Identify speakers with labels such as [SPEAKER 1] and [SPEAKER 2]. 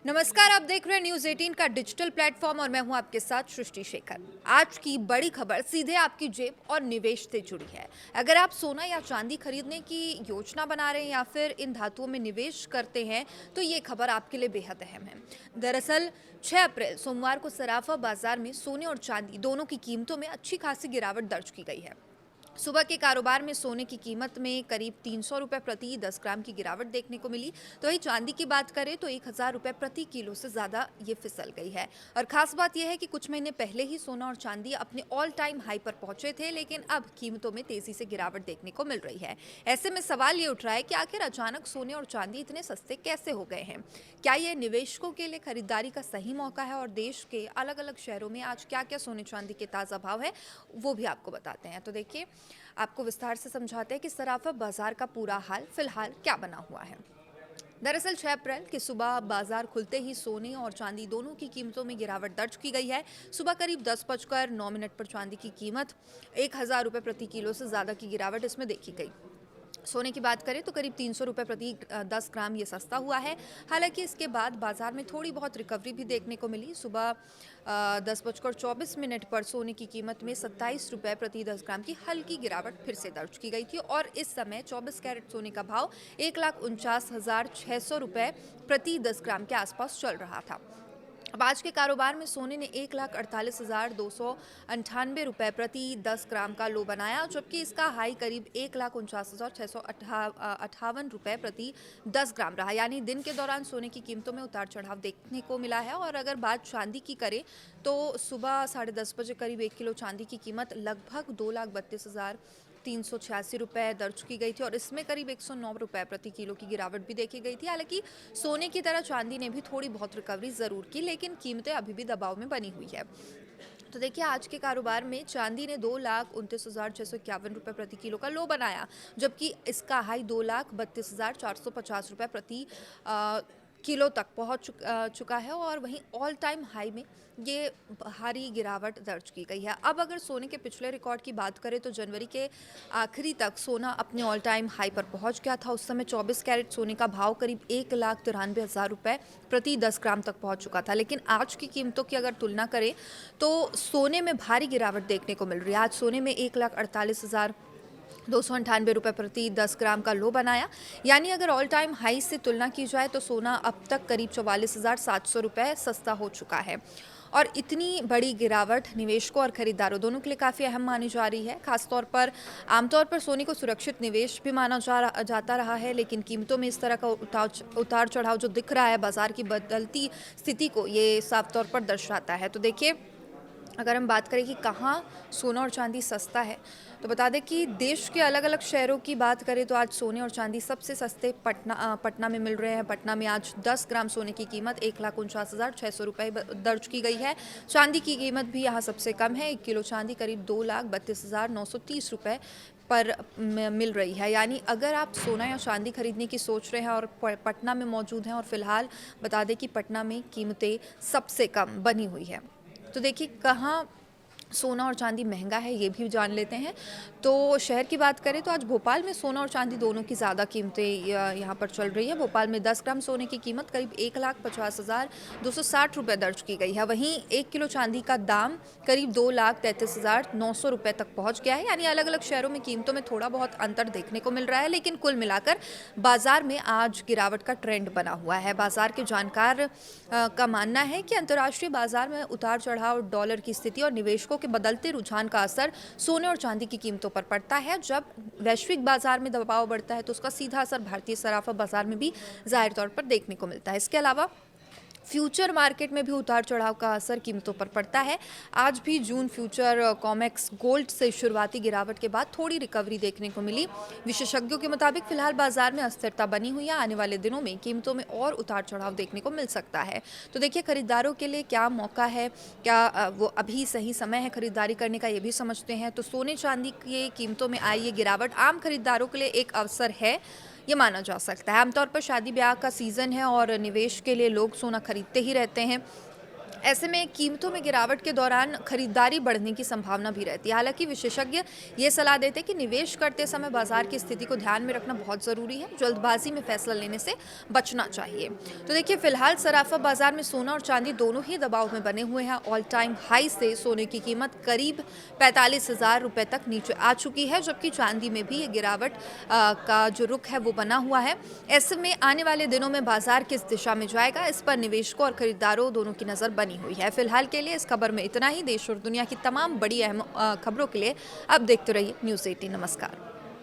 [SPEAKER 1] नमस्कार, आप देख रहे हैं न्यूज 18 का डिजिटल प्लेटफॉर्म और मैं हूं आपके साथ सृष्टि शेखर। आज की बड़ी खबर सीधे आपकी जेब और निवेश से जुड़ी है। अगर आप सोना या चांदी खरीदने की योजना बना रहे हैं या फिर इन धातुओं में निवेश करते हैं तो ये खबर आपके लिए बेहद अहम है। दरअसल 6 अप्रैल सोमवार को सराफा बाजार में सोने और चांदी दोनों की कीमतों में अच्छी खासी गिरावट दर्ज की गई है। सुबह के कारोबार में सोने की कीमत में करीब 300 रुपए प्रति 10 ग्राम की गिरावट देखने को मिली। तो वही चांदी की बात करें तो 1000 रुपए प्रति किलो से ज़्यादा ये फिसल गई है। और खास बात यह है कि कुछ महीने पहले ही सोना और चांदी अपने ऑल टाइम हाई पर पहुंचे थे, लेकिन अब कीमतों में तेजी से गिरावट देखने को मिल रही है। ऐसे में सवाल ये उठ रहा है कि आखिर अचानक सोने और चांदी इतने सस्ते कैसे हो गए हैं। क्या ये निवेशकों के लिए खरीदारी का सही मौका है और देश के अलग अलग शहरों में आज क्या क्या सोने चांदी के ताज़ा भाव है वो भी आपको बताते हैं। तो देखिए, आपको विस्तार से समझाते हैं कि सराफा बाजार का पूरा हाल फिलहाल क्या बना हुआ है। दरअसल 6 अप्रैल की सुबह बाजार खुलते ही सोने और चांदी दोनों की कीमतों में गिरावट दर्ज की गई है। सुबह करीब 10:09 पर चांदी की कीमत 1000 रुपये प्रति किलो से ज़्यादा की गिरावट इसमें देखी गई। सोने की बात करें तो करीब 300 रुपये प्रति 10 ग्राम ये सस्ता हुआ है। हालांकि इसके बाद बाजार में थोड़ी बहुत रिकवरी भी देखने को मिली। सुबह 10:24 पर सोने की कीमत में 27 रुपये प्रति 10 ग्राम की हल्की गिरावट फिर से दर्ज की गई थी और इस समय 24 कैरेट सोने का भाव 1,49,600 रुपये प्रति 10 ग्राम के आसपास चल रहा था। अब आज के कारोबार में सोने ने 1,48,298 रुपये प्रति 10 ग्राम का लो बनाया, जबकि इसका हाई करीब 1,49,658 रुपये प्रति 10 ग्राम रहा। यानी दिन के दौरान सोने की कीमतों में उतार चढ़ाव देखने को मिला है। और अगर बात चांदी की करें तो सुबह 10:30 बजे करीब 1 किलो चांदी की कीमत लगभग 2,32,386 रुपये दर्ज की गई थी और इसमें करीब 109 रुपये प्रति किलो की गिरावट भी देखी गई थी। हालांकि सोने की तरह चांदी ने भी थोड़ी बहुत रिकवरी जरूर की, लेकिन कीमतें अभी भी दबाव में बनी हुई है। तो देखिए, आज के कारोबार में चांदी ने 2,29,651 रुपये प्रति किलो का लो बनाया, जबकि इसका हाई 2,32,450 रुपये प्रति किलो तक पहुंच चुका है और वहीं ऑल टाइम हाई में ये भारी गिरावट दर्ज की गई है। अब अगर सोने के पिछले रिकॉर्ड की बात करें तो जनवरी के आखिरी तक सोना अपने ऑल टाइम हाई पर पहुंच गया था। उस समय 24 कैरेट सोने का भाव करीब 1,93,000 रुपये प्रति 10 ग्राम तक पहुंच चुका था। लेकिन आज की कीमतों की अगर तुलना करें तो सोने में भारी गिरावट देखने को मिल रही है। आज सोने में 1,48,298 रुपये प्रति 10 ग्राम का लो बनाया। यानी अगर ऑल टाइम हाई से तुलना की जाए तो सोना अब तक करीब 44,700 रुपये सस्ता हो चुका है। और इतनी बड़ी गिरावट निवेशकों और खरीदारों दोनों के लिए काफ़ी अहम मानी जा रही है। खासतौर पर आमतौर पर सोने को सुरक्षित निवेश भी माना जाता रहा है, लेकिन कीमतों में इस तरह का उतार चढ़ाव जो दिख रहा है बाजार की बदलती स्थिति को ये साफ तौर पर दर्शाता है। तो देखिए, अगर हम बात करें कि कहाँ सोना और चांदी सस्ता है तो बता दें कि देश के अलग अलग शहरों की बात करें तो आज सोने और चांदी सबसे सस्ते पटना में मिल रहे हैं। पटना में आज 10 ग्राम सोने की कीमत 1,49,600 रुपये दर्ज की गई है। चांदी की कीमत भी यहाँ सबसे कम है। 1 किलो चांदी करीब 2,32,930 रुपये पर मिल रही है। यानी अगर आप सोना या चांदी खरीदने की सोच रहे हैं और पटना में मौजूद हैं, और फिलहाल बता दें कि पटना में कीमतें सबसे कम बनी हुई है। तो देखिए, कहाँ सोना और चांदी महंगा है ये भी जान लेते हैं। तो शहर की बात करें तो आज भोपाल में सोना और चांदी दोनों की ज़्यादा कीमतें यहाँ पर चल रही है। भोपाल में 10 ग्राम सोने की कीमत करीब 1,50,260 रुपये दर्ज की गई है। वहीं 1 किलो चांदी का दाम करीब 2,33,900 रुपये तक पहुँच गया है। यानी अलग अलग शहरों में कीमतों में थोड़ा बहुत अंतर देखने को मिल रहा है, लेकिन कुल मिलाकर बाजार में आज गिरावट का ट्रेंड बना हुआ है। बाजार के जानकार का मानना है कि अंतर्राष्ट्रीय बाजार में उतार चढ़ाव, डॉलर की स्थिति और निवेशकों के बदलते रुझान का असर सोने और चांदी की कीमतों पर पड़ता है। जब वैश्विक बाजार में दबाव बढ़ता है तो उसका सीधा असर भारतीय सराफा बाजार में भी जाहिर तौर पर देखने को मिलता है। इसके अलावा फ्यूचर मार्केट में भी उतार चढ़ाव का असर कीमतों पर पड़ता है। आज भी जून फ्यूचर कॉमेक्स गोल्ड से शुरुआती गिरावट के बाद थोड़ी रिकवरी देखने को मिली। विशेषज्ञों के मुताबिक फिलहाल बाजार में अस्थिरता बनी हुई है। आने वाले दिनों में कीमतों में और उतार चढ़ाव देखने को मिल सकता है। तो देखिए, खरीदारों के लिए क्या मौका है, क्या वो अभी सही समय है खरीदारी करने का, ये भी समझते हैं। तो सोने चांदी की कीमतों में आई ये गिरावट आम खरीदारों के लिए एक अवसर है, ये माना जा सकता है। आमतौर पर शादी ब्याह का सीज़न है और निवेश के लिए लोग सोना खरीदते ही रहते हैं। ऐसे में कीमतों में गिरावट के दौरान खरीदारी बढ़ने की संभावना भी रहती है। हालांकि विशेषज्ञ ये सलाह देते हैं कि निवेश करते समय बाजार की स्थिति को ध्यान में रखना बहुत जरूरी है। जल्दबाजी में फैसला लेने से बचना चाहिए। तो देखिए, फिलहाल सराफा बाजार में सोना और चांदी दोनों ही दबाव में बने हुए हैं। ऑल टाइम हाई से सोने की कीमत करीब 45,000 रुपए तक नीचे आ चुकी है, जबकि चांदी में भी ये गिरावट का जो रुख है वो बना हुआ है। ऐसे में आने वाले दिनों में बाजार किस दिशा में जाएगा, इस पर निवेशकों और खरीदारों दोनों की नजर बनी हुई है। फिलहाल के लिए इस खबर में इतना ही। देश और दुनिया की तमाम बड़ी अहम खबरों के लिए अब देखते रहिए न्यूज़ 18। नमस्कार।